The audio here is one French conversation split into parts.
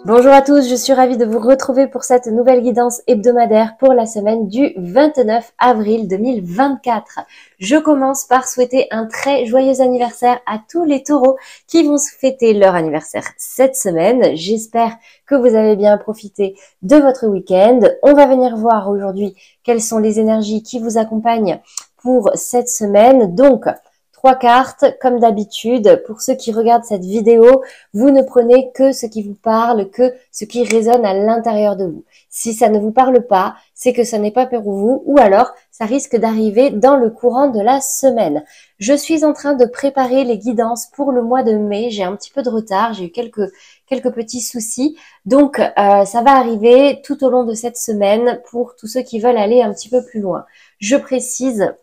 Bonjour à tous, je suis ravie de vous retrouver pour cette nouvelle guidance hebdomadaire pour la semaine du 29 avril 2024. Je commence par souhaiter un très joyeux anniversaire à tous les taureaux qui vont fêter leur anniversaire cette semaine. J'espère que vous avez bien profité de votre week-end. On va venir voir aujourd'hui quelles sont les énergies qui vous accompagnent pour cette semaine. Donc, 3 cartes, comme d'habitude. Pour ceux qui regardent cette vidéo, vous ne prenez que ce qui vous parle, que ce qui résonne à l'intérieur de vous. Si ça ne vous parle pas, c'est que ce n'est pas pour vous, ou alors ça risque d'arriver dans le courant de la semaine. Je suis en train de préparer les guidances pour le mois de mai. J'ai un petit peu de retard, j'ai eu quelques petits soucis. Donc, ça va arriver tout au long de cette semaine pour tous ceux qui veulent aller un petit peu plus loin. Je précise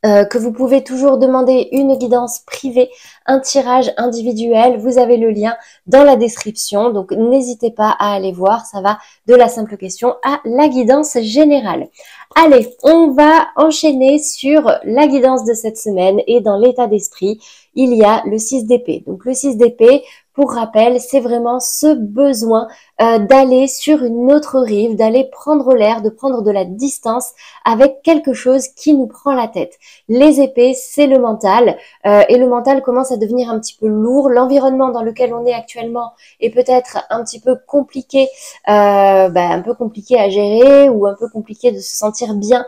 que vous pouvez toujours demander une guidance privée, un tirage individuel. Vous avez le lien dans la description, donc n'hésitez pas à aller voir. Ça va de la simple question à la guidance générale. Allez, on va enchaîner sur la guidance de cette semaine et dans l'état d'esprit, il y a le 6 d'épée. Donc le 6 d'épée, pour rappel, c'est vraiment ce besoin d'aller sur une autre rive, d'aller prendre l'air, de prendre de la distance avec quelque chose qui nous prend la tête. Les épées, c'est le mental et le mental commence à devenir un petit peu lourd. L'environnement dans lequel on est actuellement est peut-être un petit peu compliqué, un peu compliqué à gérer ou un peu compliqué de se sentir bien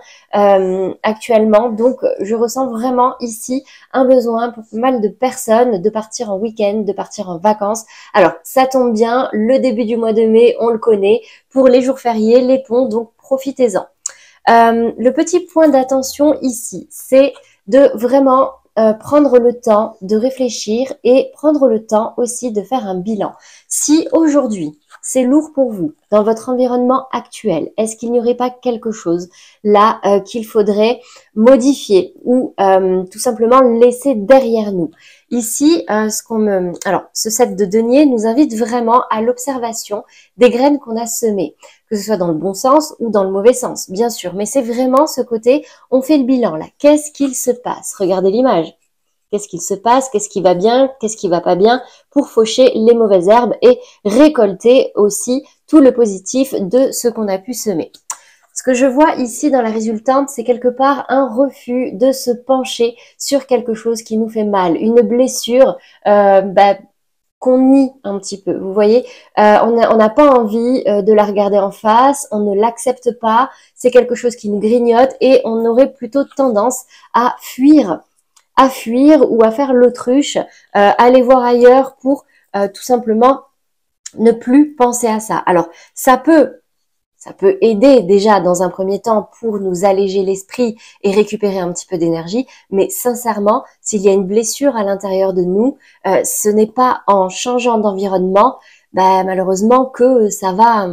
actuellement. Donc, je ressens vraiment ici un besoin pour pas mal de personnes de partir en week-end, de partir en vacances. Alors, ça tombe bien, le début du mois de mai, on le connaît, pour les jours fériés, les ponts, donc profitez-en. Le petit point d'attention ici, c'est de vraiment prendre le temps de réfléchir et prendre le temps aussi de faire un bilan. Si aujourd'hui, c'est lourd pour vous dans votre environnement actuel, est-ce qu'il n'y aurait pas quelque chose là qu'il faudrait modifier ou tout simplement laisser derrière nous? Ici, ce set de denier nous invite vraiment à l'observation des graines qu'on a semées, que ce soit dans le bon sens ou dans le mauvais sens, bien sûr. Mais c'est vraiment ce côté, on fait le bilan là. Qu'est-ce qu'il se passe? Regardez l'image. Qu'est-ce qu'il se passe? Qu'est-ce qui va bien? Qu'est-ce qui va pas bien? Pour faucher les mauvaises herbes et récolter aussi tout le positif de ce qu'on a pu semer. Ce que je vois ici dans la résultante, c'est quelque part un refus de se pencher sur quelque chose qui nous fait mal, une blessure qu'on nie un petit peu. Vous voyez, on n'a pas envie de la regarder en face, on ne l'accepte pas, c'est quelque chose qui nous grignote et on aurait plutôt tendance à fuir ou à faire l'autruche, aller voir ailleurs pour tout simplement ne plus penser à ça. Alors, ça peut aider déjà dans un premier temps pour nous alléger l'esprit et récupérer un petit peu d'énergie, mais sincèrement, s'il y a une blessure à l'intérieur de nous, ce n'est pas en changeant d'environnement, malheureusement que ça va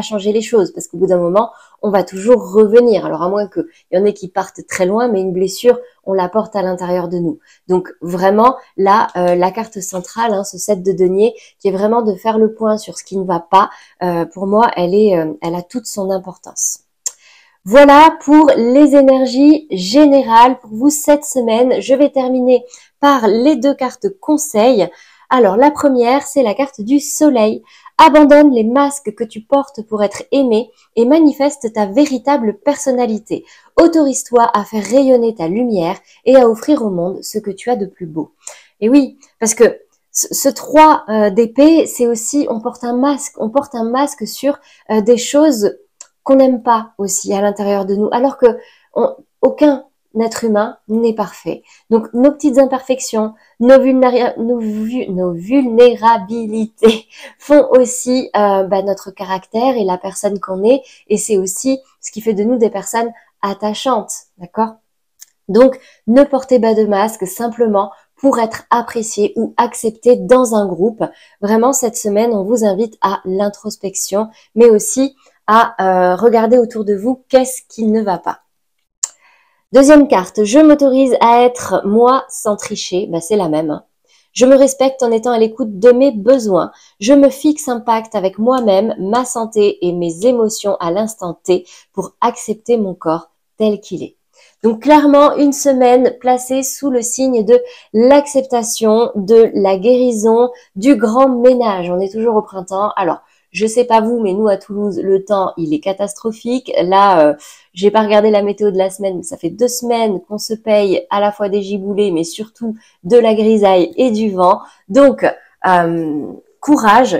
changer les choses, parce qu'au bout d'un moment, on va toujours revenir. Alors à moins qu'il y en ait qui partent très loin, mais une blessure, on la porte à l'intérieur de nous. Donc vraiment, là, la carte centrale, ce set de denier, qui est vraiment de faire le point sur ce qui ne va pas, pour moi, elle a toute son importance. Voilà pour les énergies générales pour vous cette semaine. Je vais terminer par les 2 cartes conseils. Alors, la première, c'est la carte du soleil. Abandonne les masques que tu portes pour être aimé et manifeste ta véritable personnalité. Autorise-toi à faire rayonner ta lumière et à offrir au monde ce que tu as de plus beau. Et oui, parce que ce 3 d'épée, c'est aussi, on porte un masque sur des choses qu'on n'aime pas aussi à l'intérieur de nous, alors que aucun être humain n'est parfait. Donc, nos petites imperfections, nos vulnérabilités font aussi notre caractère et la personne qu'on est, et c'est aussi ce qui fait de nous des personnes attachantes, d'accord? Donc, ne portez pas de masque simplement pour être apprécié ou accepté dans un groupe. Vraiment, cette semaine, on vous invite à l'introspection, mais aussi à regarder autour de vous qu'est-ce qui ne va pas. Deuxième carte, je m'autorise à être moi sans tricher, c'est la même. Je me respecte en étant à l'écoute de mes besoins. Je me fixe un pacte avec moi-même, ma santé et mes émotions à l'instant T pour accepter mon corps tel qu'il est. Donc clairement, une semaine placée sous le signe de l'acceptation, de la guérison, du grand ménage. On est toujours au printemps. Alors, je sais pas vous, mais nous à Toulouse, le temps, il est catastrophique. Là, j'ai pas regardé la météo de la semaine, mais ça fait 2 semaines qu'on se paye à la fois des giboulées, mais surtout de la grisaille et du vent. Donc, courage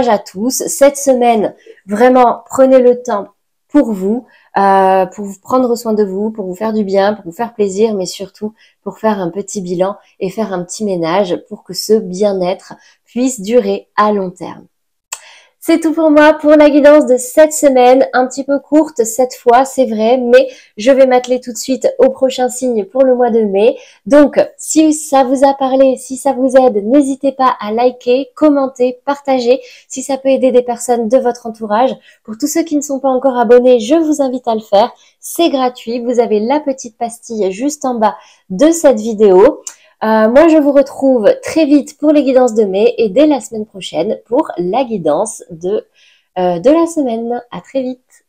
à tous. Cette semaine, vraiment, prenez le temps pour vous prendre soin de vous, pour vous faire du bien, pour vous faire plaisir, mais surtout pour faire un petit bilan et faire un petit ménage pour que ce bien-être puisse durer à long terme. C'est tout pour moi pour la guidance de cette semaine, un petit peu courte cette fois, c'est vrai, mais je vais m'atteler tout de suite au prochain signe pour le mois de mai. Donc, si ça vous a parlé, si ça vous aide, n'hésitez pas à liker, commenter, partager, si ça peut aider des personnes de votre entourage. Pour tous ceux qui ne sont pas encore abonnés, je vous invite à le faire. C'est gratuit, vous avez la petite pastille juste en bas de cette vidéo. Moi, je vous retrouve très vite pour les guidances de mai et dès la semaine prochaine pour la guidance de la semaine. À très vite.